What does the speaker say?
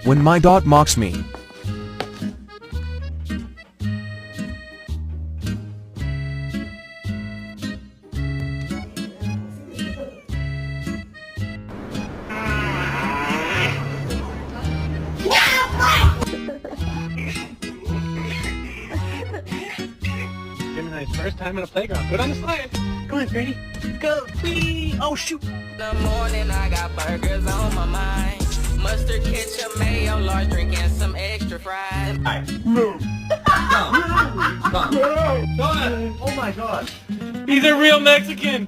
when my dog mocks me. Gemini's first time in a playground. Go down the slide. Go on, Granny. Go. Whee! Oh, shoot. In the morning, I got burgers on my mind. Mustard, ketchup, mayo, large drink, and some extra fries. Move. Oh my God. He's a real Mexican.